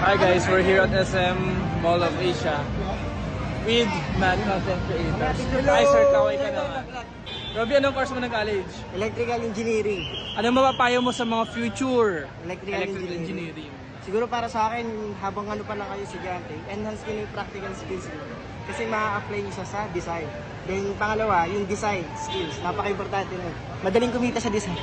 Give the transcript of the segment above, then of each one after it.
Hi guys, we're here at SM Mall of Asia with Mad Content Creators. Hi sir, kaway ka naman. Robby, anong course mo ng college? Electrical Engineering. Anong mapapayo mo sa mga future Electrical Engineering. Siguro para sa akin, habang ano pa lang kayo estudyante, enhance nyo yung practical skills nyo. Kasi ma-apply nyo siya sa design. Then pangalawa, yung design skills. Napaka-importante nun. Madaling kumita sa design.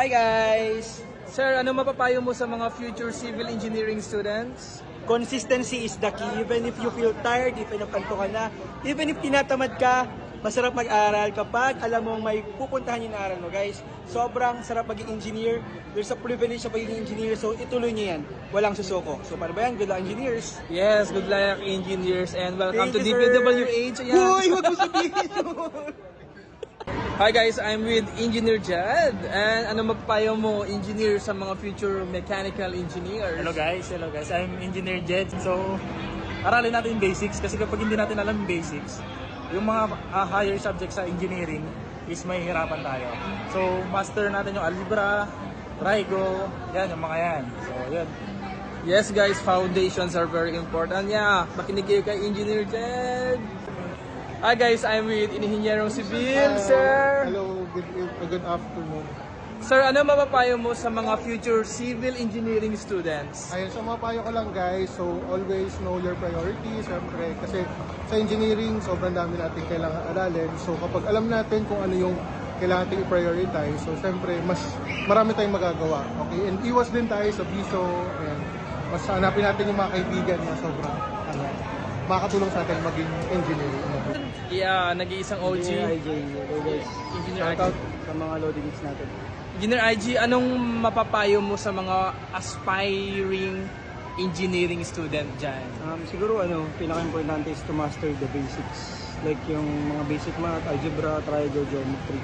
Hi guys! Sir, ano mapapayo mo sa mga future civil engineering students? Consistency is the key. Even if you feel tired, even if kanto ka na, even if tinatamad ka, masarap mag-aral kapag alam mong may pupuntahan yung aral mo, guys. Sobrang sarap maging engineer. There's a privilege sa pagiging engineer, so ituloy niyo yan. Walang susuko. So para ba yan? Good luck, engineers. Yes, good luck engineers and welcome Thank to you, sir. DPWH. Ayan. Uy, huwag mo sabihin yun. Hi guys, I'm with Engineer Jed. And ano mapapayo mo, engineer, sa mga future mechanical engineers? Hello guys, I'm Engineer Jed. So, aralin natin yung basics kasi kapag hindi natin alam yung basics, yung mga higher subjects sa engineering is may hirapan tayo. So, master natin yung algebra, trigo, yan, yung mga yan. So, yun. Yes guys, foundations are very important. Yeah, makinig kayo kay Engineer Jed. Hi guys, I'm with Inhinyerong Sibil, sir. Hello, good afternoon. Sir, ano mapapayo mo sa mga future civil engineering students? Ayun, so mapayo ko lang guys, so always know your priorities, syempre, kasi sa engineering, sobrang dami natin kailangan aralin. So kapag alam natin kung ano yung kailangan natin i-prioritize, so syempre, mas marami tayong magagawa. Okay, and iwas din tayo sa biso, and mas hanapin natin yung mga kaibigan na sobrang makakatulong sa atin maging engineer. Yeah, nag-iisang OG. IJ. Engineer Shout out IG. sa mga loadings natin. Engineer IG, anong mapapayo mo sa mga aspiring engineering student dyan? Siguro pinaka-importante is to master the basics. Like yung mga basic math, algebra, trigo, geometry.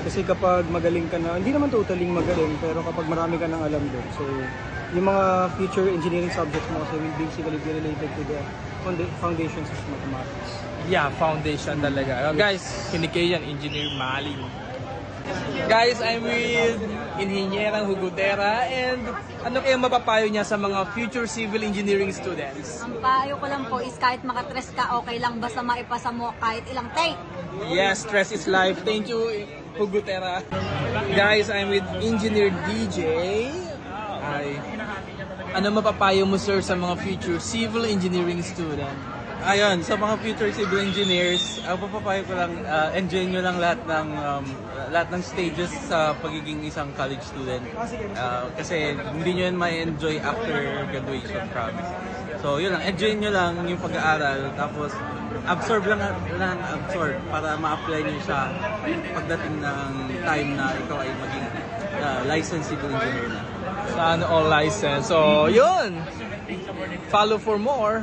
Kasi kapag magaling ka na, hindi naman totally magaling, pero kapag marami ka nang alam doon. So, yung mga future engineering subjects mo kasi will basically be related to the foundations of mathematics. Yeah, foundation talaga. Guys, kinig kayo yan, Engineer Mali. Guys, I'm with Inhinyerang Hugutera and ano kayong mapapayo niya sa mga future civil engineering students? Ang payo ko lang po is kahit makatres ka, okay lang basta maipasa mo kahit ilang take. Yes, stress is life. Thank you, Hugutera. Guys, I'm with Engineer DJ. Ay, ano mapapayo mo sir sa mga future civil engineering student? Ayun, sa mga future civil engineers, ang papapayo ko lang, enjoy nyo lang lahat ng stages sa pagiging isang college student. Kasi hindi nyo yan ma-enjoy after graduation, promise. So yun lang, enjoy nyo lang yung pag-aaral, tapos absorb lang absorb para ma-apply nyo siya pagdating ng time na ikaw ay maging licensed civil engineer na. Sana all license. So, yun! Follow for more.